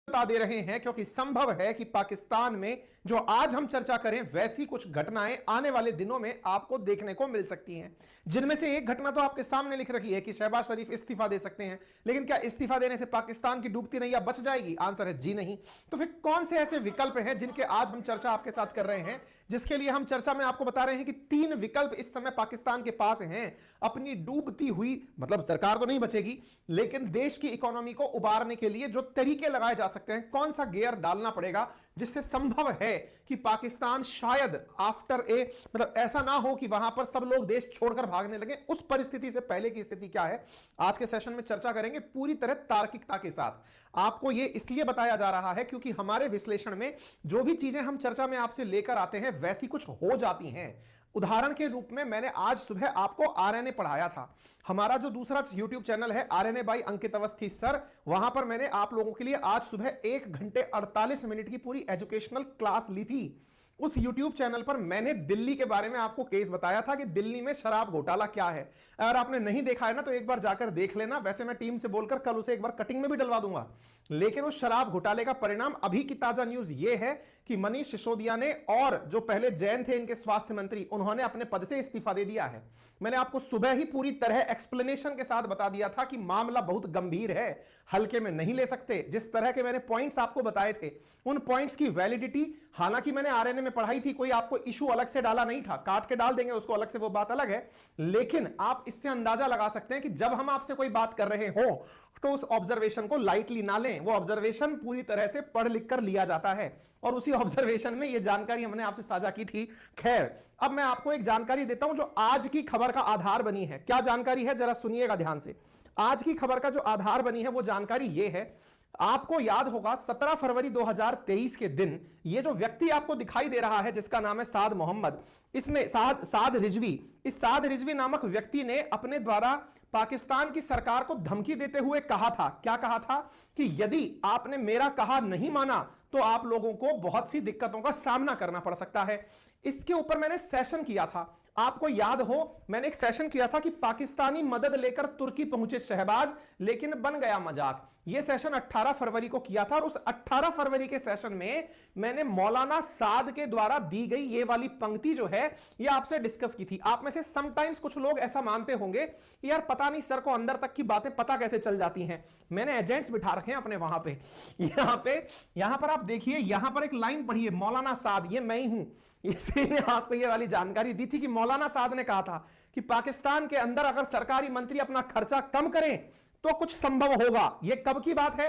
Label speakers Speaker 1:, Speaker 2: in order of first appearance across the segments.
Speaker 1: बता दे रहे हैं क्योंकि संभव है कि पाकिस्तान में जो आज हम चर्चा करें वैसी कुछ घटनाएं आने वाले दिनों में आपको देखने को मिल सकती हैं, जिनमें से एक घटना तो आपके सामने लिख रखी है कि शहबाज शरीफ इस्तीफा दे सकते हैं। लेकिन क्या इस्तीफा देने से पाकिस्तान की डूबती नैया बच जाएगी? आंसर है जी नहीं। तो फिर कौन से ऐसे विकल्प हैं जिनके आज हम चर्चा आपके साथ कर रहे हैं, जिसके लिए हम चर्चा में आपको बता रहे हैं कि 3 विकल्प इस समय पाकिस्तान के पास हैं अपनी डूबती हुई, मतलब सरकार तो नहीं बचेगी लेकिन देश की इकोनॉमी को उबारने के लिए जो तरीके लगाए जा सकते हैं, कौन सा गियर डालना पड़ेगा जिससे संभव है कि पाकिस्तान शायद आफ्टर ए, मतलब ऐसा ना हो कि वहां पर सब लोग देश छोड़कर भागने लगे। उस परिस्थिति से पहले की स्थिति क्या है, आज के सेशन में चर्चा करेंगे पूरी तरह तार्किकता के साथ। आपको यह इसलिए बताया जा रहा है क्योंकि हमारे विश्लेषण में जो भी चीजें हम चर्चा में आपसे लेकर आते हैं वैसी कुछ हो जाती हैं। उदाहरण के रूप में मैंने आज सुबह आपको आरएनए पढ़ाया था। हमारा जो दूसरा यूट्यूब चैनल है RNA by Ankit Awasthi sir, वहां पर मैंने आप लोगों के लिए आज सुबह 1 घंटे 48 मिनट की पूरी एजुकेशनल क्लास ली थी। उस YouTube चैनल पर मैंने दिल्ली के बारे में आपको केस बताया था कि दिल्ली में शराब घोटाला क्या है। अगर आपने नहीं देखा है ना तो एक बार जाकर देख लेना। वैसे मैं टीम से बोलकर कल उसे एक बार कटिंग में भी डलवा दूंगा। लेकिन उस शराब घोटाले का परिणाम अभी की ताजा न्यूज यह है कि मनीष सिसोदिया ने और जो पहले जैन थे इनके स्वास्थ्य मंत्री, उन्होंने अपने पद से इस्तीफा दे दिया है। मैंने आपको सुबह ही पूरी तरह एक्सप्लेनेशन के साथ बता दिया था कि मामला बहुत गंभीर है, हल्के में नहीं ले सकते। जिस तरह के मैंने पॉइंट्स आपको बताए थे उन पॉइंट्स की वैलिडिटी, हालांकि मैंने आरएनए में पढ़ाई थी, कोई आपको इशू अलग से डाला नहीं था, काट के डाल देंगे उसको अलग से, वो बात अलग है। लेकिन आप इससे अंदाजा लगा सकते हैं कि जब हम आपसे कोई बात कर रहे हो तो उस ऑब्जर्वेशन को लाइटली ना लें। वो ऑब्जर्वेशन पूरी तरह से पढ़ लिख कर लिया जाता है और उसी ऑब्जर्वेशन में ये जानकारी हमने आपसे साझा की थी। खैर, अब मैं आपको एक जानकारी देता हूं जो आज की खबर का आधार बनी है। क्या जानकारी है जरा सुनिएगा ध्यान से। आज की खबर का जो आधार बनी है वो जानकारी ये है, आपको याद होगा 17 फरवरी 2023 के दिन ये जो व्यक्ति आपको दिखाई दे रहा है जिसका नाम है साद मोहम्मद, इसमें साद रिजवी, इस साद रिजवी नामक व्यक्ति ने अपने द्वारा पाकिस्तान की सरकार को धमकी देते हुए कहा था, क्या कहा था कि यदि आपने मेरा कहा नहीं माना तो आप लोगों को बहुत सी दिक्कतों का सामना करना पड़ सकता है। इसके ऊपर मैंने सेशन किया था, आपको याद हो मैंने एक सेशन किया था कि पाकिस्तानी मदद लेकर तुर्की पहुंचे शहबाज, लेकिन बन गया मजाक। यह सेशन 18 फरवरी को किया था और उस 18 फरवरी के सेशन में मैंने मौलाना साद के द्वारा दी गई ये वाली पंक्ति जो है यह आपसे डिस्कस की थी। आप में से समटाइम्स कुछ लोग ऐसा मानते होंगे कि यार पता नहीं सर को अंदर तक की बातें पता कैसे चल जाती हैं। मैंने एजेंट्स बिठा रखे हैं अपने वहां पे। यहां पर आप देखिए, यहां पर एक लाइन पढ़िए, मौलाना साद, ये मैं ही हूं, इसने आपको ये वाली जानकारी दी थी कि मौलाना साद ने कहा था कि पाकिस्तान के अंदर अगर सरकारी मंत्री अपना खर्चा कम करें तो कुछ संभव होगा। यह कब की बात है?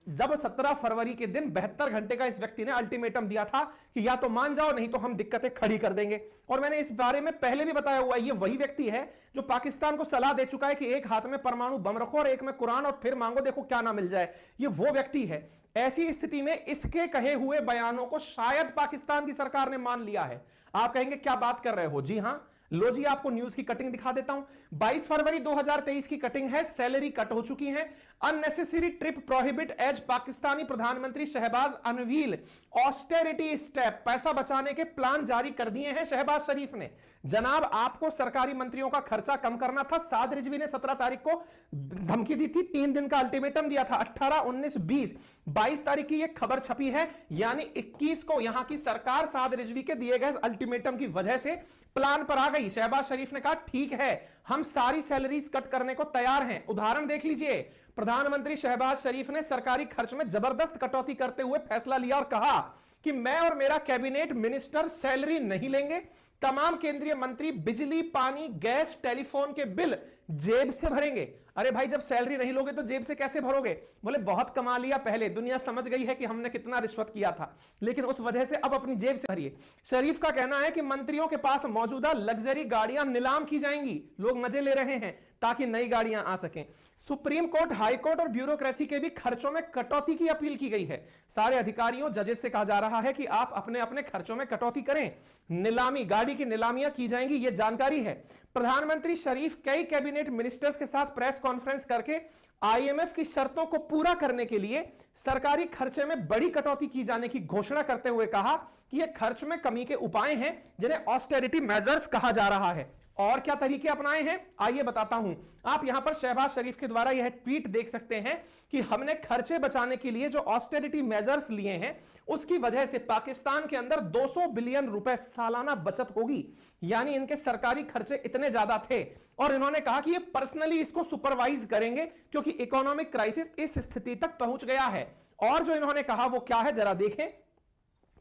Speaker 1: जब 17 फरवरी के दिन 72 घंटे का इस व्यक्ति ने अल्टीमेटम दिया था कि या तो मान जाओ नहीं तो हम दिक्कतें खड़ी कर देंगे। और मैंने इस बारे में पहले भी बताया हुआ है, ये वही व्यक्ति है जो पाकिस्तान को सलाह दे चुका है कि एक हाथ में परमाणु बम रखो और एक में कुरान और फिर मांगो देखो क्या ना मिल जाए। ये वो व्यक्ति है। ऐसी स्थिति में इसके कहे हुए बयानों को शायद पाकिस्तान की सरकार ने मान लिया है। आप कहेंगे क्या बात कर रहे हो? जी हां, लो जी आपको न्यूज की कटिंग दिखा देता हूं। 22 फरवरी 2023 की कटिंग है, सैलरी कट हो चुकी है। Unnecessary trip prohibit as Pakistani प्रधानमंत्री शहबाज अनवील ऑस्टेरिटी स्टेप, पैसा बचाने के प्लान जारी कर दिए हैं शहबाज शरीफ ने। जनाब आपको सरकारी मंत्रियों का खर्चा कम करना था। साद रिजवी ने 17 तारीख को धमकी दी थी, 3 दिन का अल्टीमेटम दिया था। 18, 19, 20, 22 तारीख की यह खबर छपी है, यानी 21 को यहां की सरकार साद रिजवी के दिए गए अल्टीमेटम की वजह से प्लान पर आ गई। शहबाज शरीफ ने कहा ठीक है हम सारी सैलरीज कट करने को तैयार हैं। उदाहरण देख लीजिए, प्रधानमंत्री शहबाज शरीफ ने सरकारी खर्च में जबरदस्त कटौती करते हुए फैसला लिया और कहा कि मैं और मेरा कैबिनेट मिनिस्टर सैलरी नहीं लेंगे। तमाम केंद्रीय मंत्री बिजली, पानी, गैस, टेलीफोन के बिल जेब से भरेंगे। अरे भाई जब सैलरी नहीं लोगे तो जेब से कैसे भरोगे? बोले बहुत कमा लिया, पहले दुनिया समझ गई है कि हमने कितना रिश्वत किया था, लेकिन उस वजह से अब अपनी जेब से भरिए। शरीफ का कहना है कि मंत्रियों के पास मौजूदा लग्जरी गाड़ियां नीलाम की जाएंगी, लोग मजे ले रहे हैं ताकि नई गाड़ियां आ सकें। सुप्रीम कोर्ट, हाई कोर्ट और ब्यूरोक्रेसी के भी खर्चों में कटौती की अपील की गई है। सारे अधिकारियों, जजेस से कहा जा रहा है कि आप अपने अपने खर्चों में कटौती करें। नीलामी, गाड़ी की नीलामियां की जाएंगी, यह जानकारी है। प्रधानमंत्री शरीफ कई कैबिनेट मिनिस्टर्स के साथ प्रेस कॉन्फ्रेंस करके आईएमएफ की शर्तों को पूरा करने के लिए सरकारी खर्चे में बड़ी कटौती की जाने की घोषणा करते हुए कहा कि यह खर्च में कमी के उपाय हैं जिन्हें ऑस्टेरिटी मेजर्स कहा जा रहा है। और क्या तरीके अपनाए हैं आइए बताता हूं। आप यहां पर शहबाज शरीफ के द्वारा यह ट्वीट देख सकते हैं कि हमने खर्चे बचाने के लिए जो ऑस्टेरिटी मेजर्स लिए हैं उसकी वजह से पाकिस्तान के अंदर 200 बिलियन रुपए सालाना बचत होगी। यानी इनके सरकारी खर्चे इतने ज्यादा थे और इन्होंने कहा कि ये पर्सनली इसको सुपरवाइज करेंगे क्योंकि इकोनॉमिक क्राइसिस इस स्थिति तक पहुंच गया है। और जो इन्होंने कहा वो क्या है जरा देखें।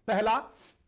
Speaker 1: पहला,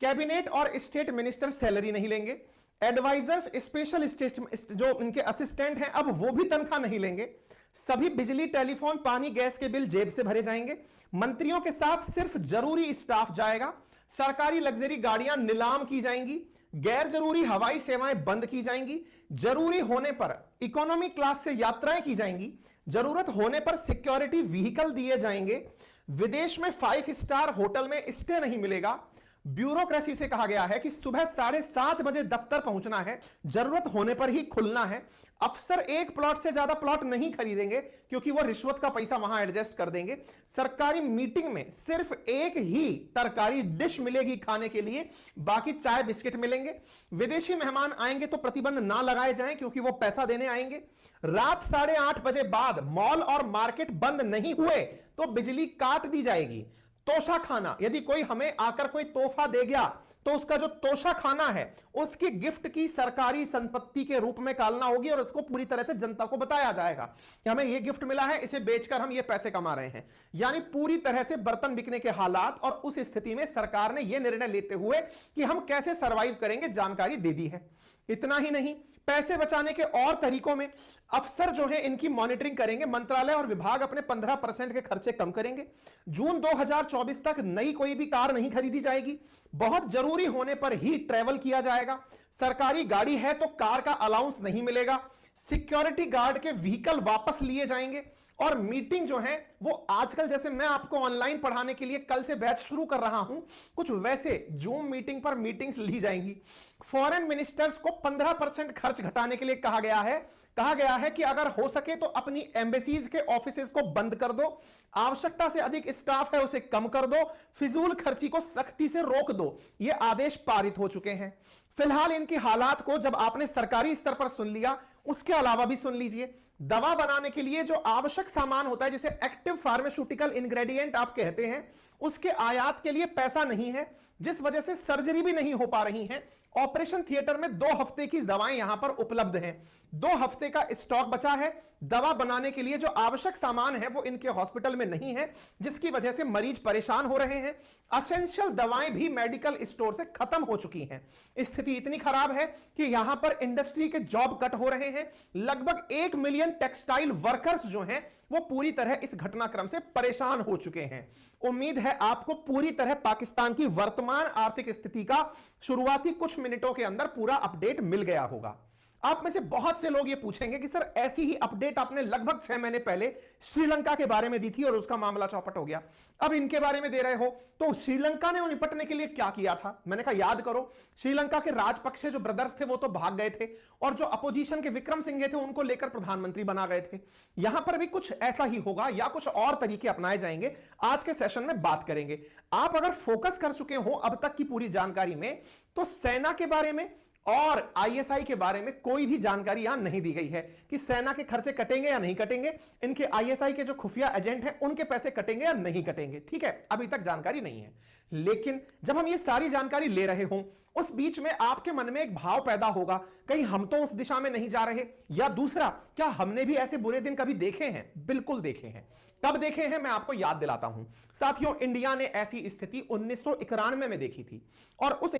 Speaker 1: कैबिनेट और स्टेट मिनिस्टर सैलरी नहीं लेंगे। एडवाइजर्स, स्पेशल जो इनके असिस्टेंट हैं अब वो भी तनख्वाह नहीं लेंगे। सभी बिजली, टेलीफोन, पानी, गैस के बिल जेब से भरे जाएंगे। मंत्रियों के साथ सिर्फ जरूरी स्टाफ जाएगा। सरकारी लग्जरी गाड़ियां नीलाम की जाएंगी। गैर जरूरी हवाई सेवाएं बंद की जाएंगी। जरूरी होने पर इकोनॉमी क्लास से यात्राएं की जाएंगी। जरूरत होने पर सिक्योरिटी व्हीकल दिए जाएंगे। विदेश में 5 स्टार होटल में स्टे नहीं मिलेगा। ब्यूरोक्रेसी से कहा गया है कि सुबह 7:30 बजे दफ्तर पहुंचना है, जरूरत होने पर ही खुलना है। अफसर एक प्लॉट से ज्यादा प्लॉट नहीं खरीदेंगे क्योंकि वो रिश्वत का पैसा वहां एडजस्ट कर देंगे। सरकारी मीटिंग में सिर्फ एक ही तरकारी डिश मिलेगी खाने के लिए, बाकी चाय बिस्किट मिलेंगे। विदेशी मेहमान आएंगे तो प्रतिबंध ना लगाए जाएं क्योंकि वो पैसा देने आएंगे। रात 8:30 बजे बाद मॉल और मार्केट बंद नहीं हुए तो बिजली काट दी जाएगी। तोशा खाना, यदि कोई हमें आकर कोई तोहफा दे गया तो उसका जो तोशा खाना है उसकी गिफ्ट की सरकारी संपत्ति के रूप में कालना होगी और उसको पूरी तरह से जनता को बताया जाएगा कि हमें यह गिफ्ट मिला है, इसे बेचकर हम ये पैसे कमा रहे हैं। यानी पूरी तरह से बर्तन बिकने के हालात, और उस स्थिति में सरकार ने यह निर्णय लेते हुए कि हम कैसे सरवाइव करेंगे जानकारी दे दी है। इतना ही नहीं, पैसे बचाने के और तरीकों में अफसर जो है इनकी मॉनिटरिंग करेंगे। मंत्रालय और विभाग अपने 15% के खर्चे कम करेंगे। जून 2024 तक नई कोई भी कार नहीं खरीदी जाएगी। बहुत जरूरी होने पर ही ट्रैवल किया जाएगा। सरकारी गाड़ी है तो कार का अलाउंस नहीं मिलेगा। सिक्योरिटी गार्ड के व्हीकल वापस लिए जाएंगे। और मीटिंग जो है वो आजकल, जैसे मैं आपको ऑनलाइन पढ़ाने के लिए कल से बैच शुरू कर रहा हूं, कुछ वैसे जूम मीटिंग पर मीटिंग्स ली जाएंगी। फॉरेन मिनिस्टर्स को 15% खर्च घटाने के लिए कहा गया है कि अगर हो सके तो अपनी एम्बेसीज के ऑफिसेज को बंद कर दो। आवश्यकता से अधिक स्टाफ है उसे कम कर दो। फिजूल खर्ची को सख्ती से रोक दो। ये आदेश पारित हो चुके हैं। फिलहाल इनकी हालात को जब आपने सरकारी स्तर पर सुन लिया, उसके अलावा भी सुन लीजिए। दवा बनाने के लिए जो आवश्यक सामान होता है, जिसे एक्टिव फार्मास्यूटिकल इंग्रेडिएंट आप कहते हैं, उसके आयात के लिए पैसा नहीं है, जिस वजह से सर्जरी भी नहीं हो पा रही है। ऑपरेशन थिएटर में 2 हफ्ते की दवाएं यहां पर उपलब्ध हैं। 2 हफ्ते का स्टॉक बचा है। दवा बनाने के लिए जो आवश्यक सामान है वो इनके हॉस्पिटल में नहीं है, जिसकी वजह से मरीज परेशान हो रहे हैं। एसेंशियल दवाएं भी मेडिकल स्टोर से खत्म हो चुकी हैं। स्थिति इतनी खराब है कि यहां पर इंडस्ट्री के जॉब कट हो रहे हैं। लगभग 1 मिलियन टेक्सटाइल वर्कर्स जो हैं वो पूरी तरह इस घटनाक्रम से परेशान हो चुके हैं। उम्मीद है आपको पूरी तरह पाकिस्तान की वर्तमान आर्थिक स्थिति का शुरुआती कुछ मिनटों के अंदर पूरा अपडेट मिल गया होगा। आप में से बहुत से लोग ये पूछेंगे कि सर ऐसी ही अपडेट आपने लगभग 6 महीने पहले श्रीलंका के बारे में दी थी और उसका मामला चौपट हो गया, अब इनके बारे में दे रहे हो। तो श्रीलंका ने निपटने के लिए क्या किया था? मैंने कहा याद करो, श्रीलंका के राजपक्षे जो ब्रदर्स थे वो तो भाग गए थे और जो अपोजिशन के विक्रम सिंघे थे उनको लेकर प्रधानमंत्री बना गए थे। यहां पर भी कुछ ऐसा ही होगा या कुछ और तरीके अपनाए जाएंगे, आज के सेशन में बात करेंगे। आप अगर फोकस कर चुके हो अब तक की पूरी जानकारी में, तो सेना के बारे में और आईएसआई के बारे में कोई भी जानकारी यहां नहीं दी गई है कि सेना के खर्चे कटेंगे या नहीं कटेंगे, इनके आईएसआई के जो खुफिया एजेंट हैं उनके पैसे कटेंगे या नहीं कटेंगे। ठीक है, अभी तक जानकारी नहीं है। लेकिन जब हम ये सारी जानकारी ले रहे हों, उस बीच में आपके मन में एक भाव पैदा होगा, कहीं हम तो उस दिशा में नहीं जा रहे, या दूसरा, क्या हमने भी ऐसे बुरे दिन कभी देखे हैं? बिल्कुल देखे हैं। कब देखे हैं मैं आपको याद दिलाता हूं। साथियों, इंडिया ने ऐसी स्थिति 1991 में देखी थी और उस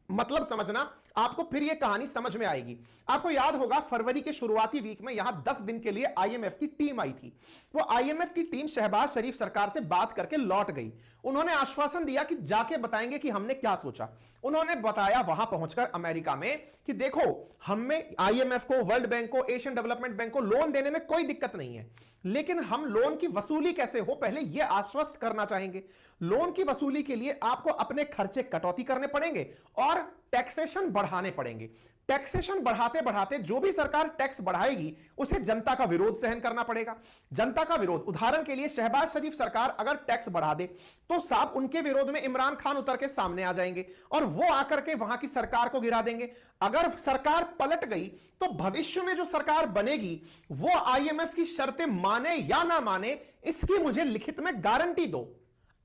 Speaker 1: मतलब समझना, आपको फिर यह कहानी समझ में आएगी। आपको याद होगा फरवरी के शुरुआती वीक में यहां 10 दिन के लिए आईएमएफ की टीम आई थी। वो आईएमएफ की टीम शहबाज शरीफ सरकार से बात करके लौट गई। उन्होंने आश्वासन दिया कि जाके बताएंगे कि हमने क्या सोचा। उन्होंने बताया वहां पहुंचकर अमेरिका में कि देखो, हमें आईएमएफ को, वर्ल्ड बैंक को, एशियन डेवलपमेंट बैंक को लोन देने में कोई दिक्कत नहीं है, लेकिन हम लोन की वसूली कैसे हो पहले यह आश्वस्त करना चाहेंगे। लोन की वसूली के लिए आपको अपने खर्चे कटौती करने पड़ेंगे और टैक्सेशन बढ़ाने पड़ेंगे। टैक्सेशन बढ़ाते बढ़ाते जो भी सरकार टैक्स बढ़ाएगी उसे जनता का विरोध सहन करना पड़ेगा। जनता का विरोध, उदाहरण के लिए शहबाज शरीफ सरकार अगर टैक्स बढ़ा दे तो साहब उनके विरोध में इमरान खान उतर के सामने आ जाएंगे और वो आकर के वहां की सरकार को गिरा देंगे। अगर सरकार पलट गई तो भविष्य में जो सरकार बनेगी वो आईएमएफ की शर्तें माने या ना माने, इसकी मुझे लिखित में गारंटी दो।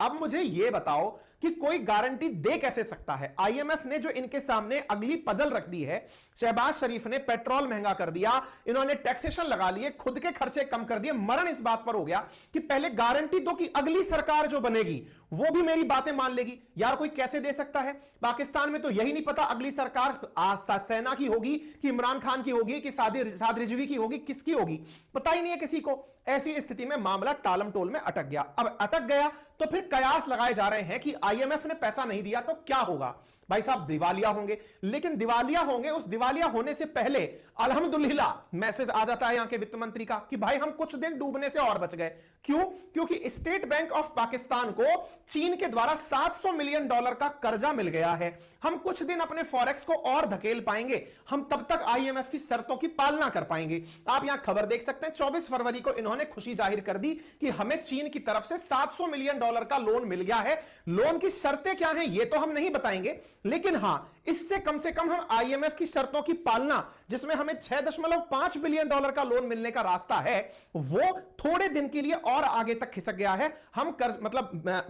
Speaker 1: अब मुझे यह बताओ कि कोई गारंटी दे कैसे सकता है? आईएमएफ ने जो इनके सामने अगली पजल रख दी है, शहबाज शरीफ ने पेट्रोल महंगा कर दिया, इन्होंने टैक्सेशन लगा लिए, खुद के खर्चे कम कर दिए, मरण इस बात पर हो गया कि पहले गारंटी दो कि अगली सरकार जो बनेगी वो भी मेरी बातें मान लेगी। यार कोई कैसे दे सकता है? पाकिस्तान में तो यही नहीं पता अगली सरकार सेना की होगी कि इमरान खान की होगी कि साद रिजवी की होगी, किसकी होगी पता ही नहीं है किसी को। ऐसी स्थिति में मामला टालम टोल में अटक गया। अब अटक गया तो फिर कयास लगाए जा रहे हैं कि आईएमएफ ने पैसा नहीं दिया तो क्या होगा? भाई साहब दिवालिया होंगे। लेकिन दिवालिया होंगे, उस दिवालिया होने से पहले अल्हम्दुलिल्लाह मैसेज आ जाता है यहां के वित्त मंत्री का कि भाई हम कुछ दिन डूबने से और बच गए। क्यों? क्योंकि स्टेट बैंक ऑफ पाकिस्तान को चीन के द्वारा $700 मिलियन का कर्जा मिल गया है। हम कुछ दिन अपने फॉरेक्स को और धकेल पाएंगे, हम तब तक आईएमएफ की शर्तों की पालना कर पाएंगे। आप यहां खबर देख सकते हैं, 24 फरवरी को इन्होंने खुशी जाहिर कर दी कि हमें चीन की तरफ से $700 मिलियन का लोन मिल गया है। लोन की शर्तें क्या हैं ये तो हम नहीं बताएंगे, लेकिन हां इससे कम से कम हम आईएमएफ की शर्तों की पालना, जिसमें हमें $6.5 बिलियन का लोन मिलने का रास्ता है, वो थोड़े दिन के लिए और आगे तक खिसक गया है। हम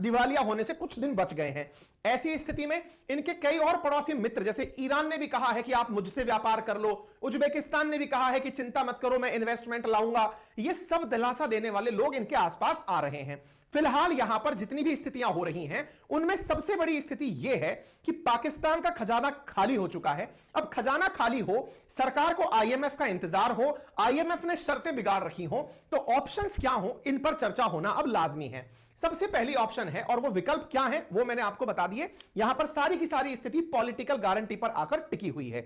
Speaker 1: दिवालिया होने से कुछ दिन बच गए हैं। ऐसी स्थिति में इनके कई और पड़ोसी मित्र, जैसे ईरान ने भी कहा है कि आप मुझसे व्यापार कर लो, उज्बेकिस्तान ने भी कहा है कि चिंता मत करो मैं इन्वेस्टमेंट लाऊंगा, ये सब दिलासा देने वाले लोग इनके आसपास आ रहे हैं। फिलहाल यहां पर जितनी भी स्थितियां हो रही हैं उनमें सबसे बड़ी स्थिति यह है कि पाकिस्तान का खजाना खाली हो चुका है। अब खजाना खाली हो, सरकार को आईएमएफ का इंतजार हो, आईएमएफ ने शर्तें बिगाड़ रखी हो, तो ऑप्शंस क्या हो इन पर चर्चा होना अब लाजमी है। सबसे पहली ऑप्शन है, और वो विकल्प क्या है वो मैंने आपको बता दिए। यहां पर सारी की सारी स्थिति पॉलिटिकल गारंटी पर आकर टिकी हुई है।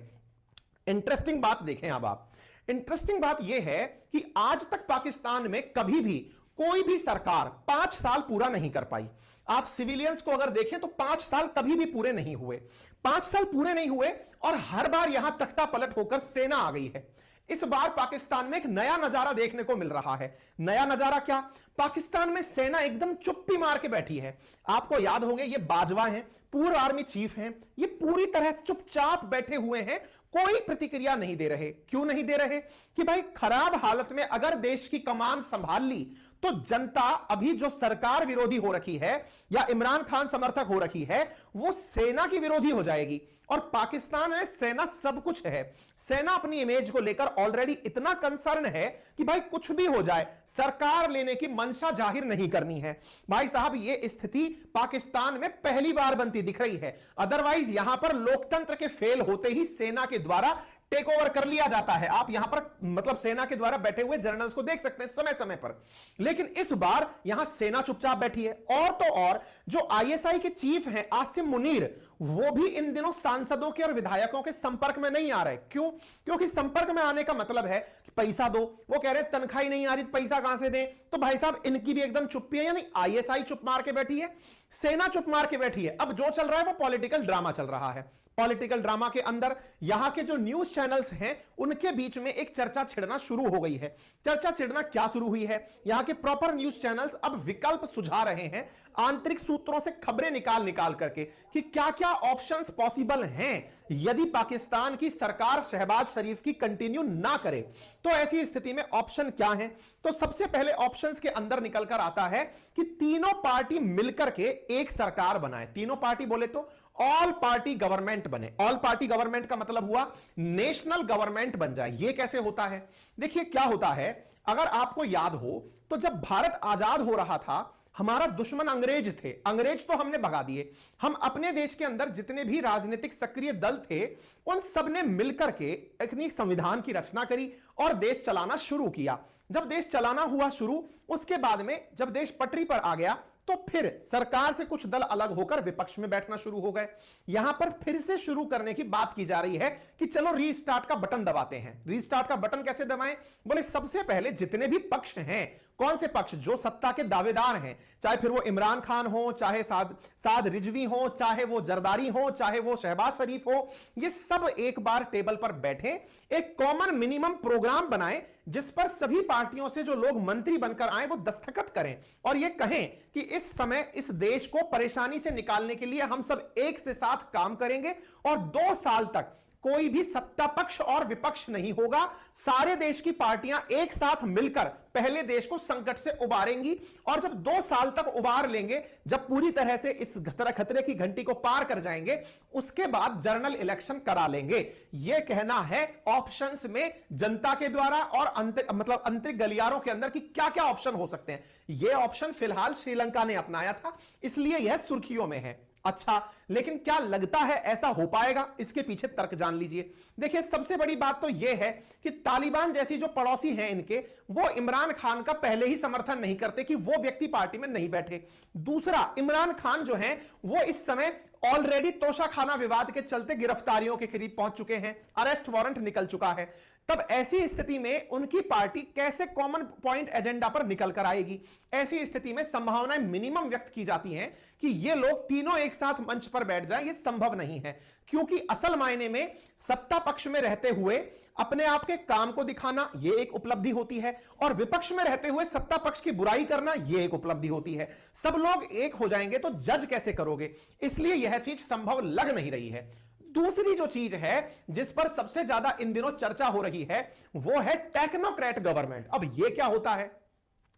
Speaker 1: इंटरेस्टिंग बात देखें अब आप, इंटरेस्टिंग बात यह है कि आज तक पाकिस्तान में कभी भी कोई भी सरकार 5 साल पूरा नहीं कर पाई। आप सिविलियंस को अगर देखें तो 5 साल कभी भी पूरे नहीं हुए, 5 साल पूरे नहीं हुए, और हर बार यहां तख्ता पलट होकर सेना आ गई है। इस बार पाकिस्तान में एक नया नजारा देखने को मिल रहा है। नया नजारा क्या? पाकिस्तान में सेना एकदम चुप्पी मार के बैठी है। आपको याद होंगे ये बाजवा हैं, पूर्व आर्मी चीफ हैं, ये पूरी तरह चुपचाप बैठे हुए हैं, कोई प्रतिक्रिया नहीं दे रहे। क्यों नहीं दे रहे? कि भाई खराब हालत में अगर देश की कमान संभाल ली तो जनता अभी जो सरकार विरोधी हो रखी है या इमरान खान समर्थक हो रखी है वो सेना की विरोधी हो जाएगी। और पाकिस्तान में सेना सब कुछ है। सेना अपनी इमेज को लेकर ऑलरेडी इतना कंसर्न है कि भाई कुछ भी हो जाए सरकार लेने की मंशा जाहिर नहीं करनी है। भाई साहब ये स्थिति पाकिस्तान में पहली बार बनती दिख रही है। अदरवाइज यहां पर लोकतंत्र के फेल होते ही सेना के द्वारा टेक ओवर कर लिया जाता है। आप यहां पर सेना के द्वारा बैठे हुए जनरल्स को देख सकते हैं समय समय पर। लेकिन इस बार यहां सेना चुपचाप बैठी है। और तो और जो आईएसआई के चीफ हैं आसिम मुनीर, वो भी इन दिनों सांसदों के और विधायकों के संपर्क में नहीं आ रहे। क्यों? क्योंकि संपर्क में आने का मतलब है कि पैसा दो। वो कह रहे हैं तनख्वाही नहीं आ रही, पैसा कहां से दें? तो भाई साहब इनकी भी एकदम चुप्पी है, यानी आईएसआई चुप मार के बैठी है, सेना चुप मार के बैठी है। अब जो चल रहा है वो पॉलिटिकल ड्रामा चल रहा है। पॉलिटिकल ड्रामा के अंदर यहां के जो न्यूज चैनल्स हैं उनके बीच में एक चर्चा छिड़ना शुरू हो गई है। चर्चा छिड़ना क्या शुरू हुई है? यहां के प्रॉपर न्यूज चैनल्स अब विकल्प सुझा रहे हैं आंतरिक सूत्रों से खबरें निकाल निकाल करके कि क्या क्या ऑप्शंस पॉसिबल हैं यदि पाकिस्तान की सरकार शहबाज शरीफ की कंटिन्यू ना करे। तो ऐसी स्थिति में ऑप्शन क्या है? तो सबसे पहले ऑप्शंस के अंदर निकलकर आता है कि तीनों पार्टी मिलकर के एक सरकार बनाए। तीनों पार्टी बोले तो ऑल पार्टी गवर्नमेंट बने। ऑल पार्टी गवर्नमेंट का मतलब हुआ नेशनल गवर्नमेंट बन जाए। यह कैसे होता है? देखिए क्या होता है, अगर आपको याद हो तो जब भारत आजाद हो रहा था हमारा दुश्मन अंग्रेज थे। अंग्रेज तो हमने भगा दिए। हम अपने देश के अंदर जितने भी राजनीतिक सक्रिय दल थे उन सब ने मिलकर के एक संविधान की रचना करी और देश चलाना शुरू किया। जब देश चलाना हुआ शुरू, उसके बाद में जब देश पटरी पर आ गया तो फिर सरकार से कुछ दल अलग होकर विपक्ष में बैठना शुरू हो गए। यहां पर फिर से शुरू करने की बात की जा रही है कि चलो रीस्टार्ट का बटन दबाते हैं। रीस्टार्ट का बटन कैसे दबाएं? बोले सबसे पहले जितने भी पक्ष हैं कौन से पक्ष? जो सत्ता के दावेदार हैं, चाहे फिर वो इमरान खान हो, चाहे साद रिजवी हो, चाहे वो जरदारी हो, चाहे वो शहबाज शरीफ हो, ये सब एक बार टेबल पर बैठे, एक कॉमन मिनिमम प्रोग्राम बनाएं जिस पर सभी पार्टियों से जो लोग मंत्री बनकर आए वो दस्तखत करें और ये कहें कि इस समय इस देश को परेशानी से निकालने के लिए हम सब एक से साथ काम करेंगे और 2 साल तक कोई भी सत्ता पक्ष और विपक्ष नहीं होगा। सारे देश की पार्टियां एक साथ मिलकर पहले देश को संकट से उबारेंगी और जब 2 साल तक उबार लेंगे, जब पूरी तरह से इस खतरे की घंटी को पार कर जाएंगे, उसके बाद जनरल इलेक्शन करा लेंगे। यह कहना है ऑप्शंस में जनता के द्वारा और आंतरिक गलियारों के अंदर कि क्या क्या ऑप्शन हो सकते हैं। यह ऑप्शन फिलहाल श्रीलंका ने अपनाया था, इसलिए यह सुर्खियों में है। अच्छा, लेकिन क्या लगता है ऐसा हो पाएगा? इसके पीछे तर्क जान लीजिए। देखिए, सबसे बड़ी बात तो यह है कि तालिबान जैसी जो पड़ोसी हैं इनके, वो इमरान खान का पहले ही समर्थन नहीं करते कि वो व्यक्ति पार्टी में नहीं बैठे। दूसरा, इमरान खान जो हैं वो इस समय ऑलरेडी तोशाखाना विवाद के चलते गिरफ्तारियों के करीब पहुंच चुके हैं, अरेस्ट वारंट निकल चुका है। तब ऐसी स्थिति में उनकी पार्टी कैसे कॉमन पॉइंट एजेंडा पर निकल कर आएगी? ऐसी स्थिति में संभावनाएं मिनिमम व्यक्त की जाती हैं कि ये लोग तीनों एक साथ मंच पर बैठ जाएं। ये संभव नहीं है, क्योंकि असल मायने में सत्ता पक्ष में रहते हुए अपने आप के काम को दिखाना यह एक उपलब्धि होती है और विपक्ष में रहते हुए सत्ता पक्ष की बुराई करना यह एक उपलब्धि होती है। सब लोग एक हो जाएंगे तो जज कैसे करोगे? इसलिए यह चीज संभव लग नहीं रही है। दूसरी जो चीज है जिस पर सबसे ज्यादा इन दिनों चर्चा हो रही है वो है टेक्नोक्रेट गवर्नमेंट। अब यह क्या होता है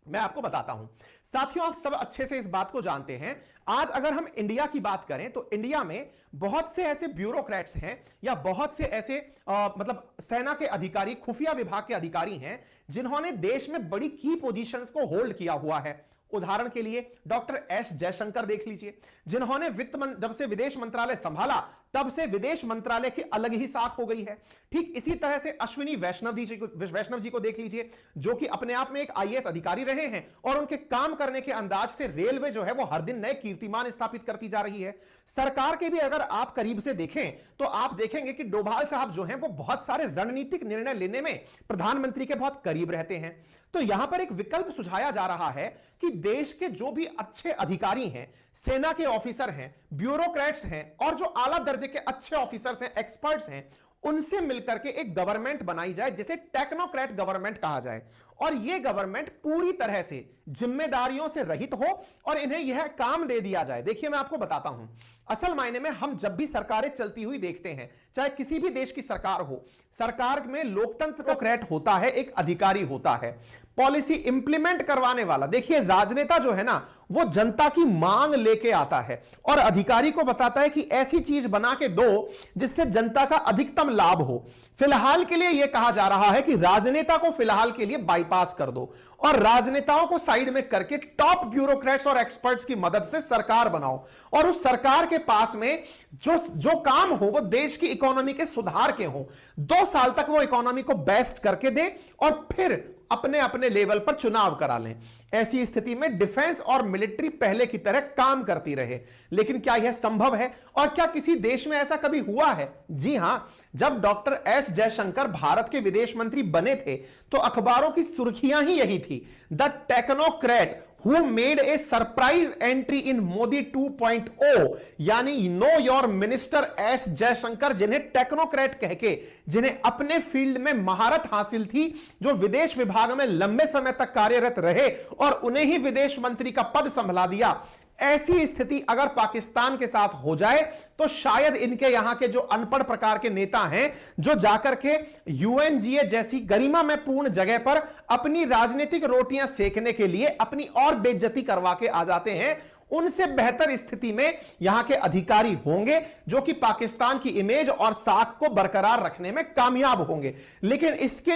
Speaker 1: मैं आपको बताता हूं। साथियों, आप सब अच्छे से इस बात को जानते हैं। आज अगर हम इंडिया की बात करें तो इंडिया में बहुत से ऐसे ब्यूरोक्रेट्स हैं या बहुत से ऐसे सेना के अधिकारी, खुफिया विभाग के अधिकारी हैं जिन्होंने देश में बड़ी की पोजीशंस को होल्ड किया हुआ है। उदाहरण के लिए डॉक्टर एस जयशंकर देख लीजिए, जिन्होंने जब से विदेश मंत्रालय संभाला तब से विदेश मंत्रालय की अलग ही साख हो गई है। ठीक इसी तरह से अश्विनी वैष्णव जी को देख लीजिए, जो कि अपने आप में एक आईएएस अधिकारी रहे हैं और उनके काम करने के अंदाज से रेलवे जो है वो हर दिन नए कीर्तिमान स्थापित करती जा रही है। सरकार के भी अगर आप करीब से देखें तो आप देखेंगे कि डोभाल साहब जो हैं वो बहुत सारे रणनीतिक निर्णय लेने में प्रधानमंत्री के बहुत करीब रहते हैं। तो यहां पर एक विकल्प सुझाया जा रहा है कि देश के जो भी अच्छे अधिकारी हैं, सेना के ऑफिसर हैं, ब्यूरोक्रेट्स हैं और जो आला दर्जे के अच्छे ऑफिसर्स हैं, एक्सपर्ट्स हैं, उनसे मिलकर के एक गवर्नमेंट बनाई जाए जिसे टेक्नोक्रेट गवर्नमेंट कहा जाए और यह गवर्नमेंट पूरी तरह से जिम्मेदारियों से रहित हो और इन्हें यह काम दे दिया जाए। देखिए, मैं आपको बताता हूं, असल मायने में हम जब भी सरकारें चलती हुई देखते हैं, चाहे किसी भी देश की सरकार हो, सरकार में लोकतंत्र होता है, एक अधिकारी होता है पॉलिसी इंप्लीमेंट करवाने वाला। देखिए, राजनेता जो है ना वो जनता की मांग लेके आता है और अधिकारी को बताता है कि ऐसी चीज बना के दो जिससे जनता का अधिकतम लाभ हो। फिलहाल के लिए यह कहा जा रहा है कि राजनेता को फिलहाल के लिए बाईपास कर दो और राजनेताओं को साइड में करके टॉप ब्यूरोक्रेट्स और एक्सपर्ट्स की मदद से सरकार बनाओ और उस सरकार के पास में जो काम हो वो देश की इकोनॉमी के सुधार के हो। 2 साल तक वो इकोनॉमी को बेस्ट करके दे और फिर अपने अपने लेवल पर चुनाव करा लें। ऐसी स्थिति में डिफेंस और मिलिट्री पहले की तरह काम करती रहे। लेकिन क्या यह संभव है और क्या किसी देश में ऐसा कभी हुआ है? जी हां, जब डॉक्टर एस जयशंकर भारत के विदेश मंत्री बने थे तो अखबारों की सुर्खियां ही यही थी, the technocrat who made a surprise entry in Modi 2.0, यानी know your minister S Jaishankar, जिन्हें टेक्नोक्रेट कह के, जिन्हें अपने फील्ड में महारत हासिल थी, जो विदेश विभाग में लंबे समय तक कार्यरत रहे और उन्हें ही विदेश मंत्री का पद संभला दिया। ऐसी स्थिति अगर पाकिस्तान के साथ हो जाए तो शायद इनके यहां के जो अनपढ़ प्रकार के नेता हैं, जो जाकर के यूएनजीए जैसी गरिमा में पूर्ण जगह पर अपनी राजनीतिक रोटियां सेकने के लिए अपनी और बेइज्जती करवा के आ जाते हैं, उनसे बेहतर स्थिति में यहां के अधिकारी होंगे जो कि पाकिस्तान की इमेज और साख को बरकरार रखने में कामयाब होंगे। लेकिन इसके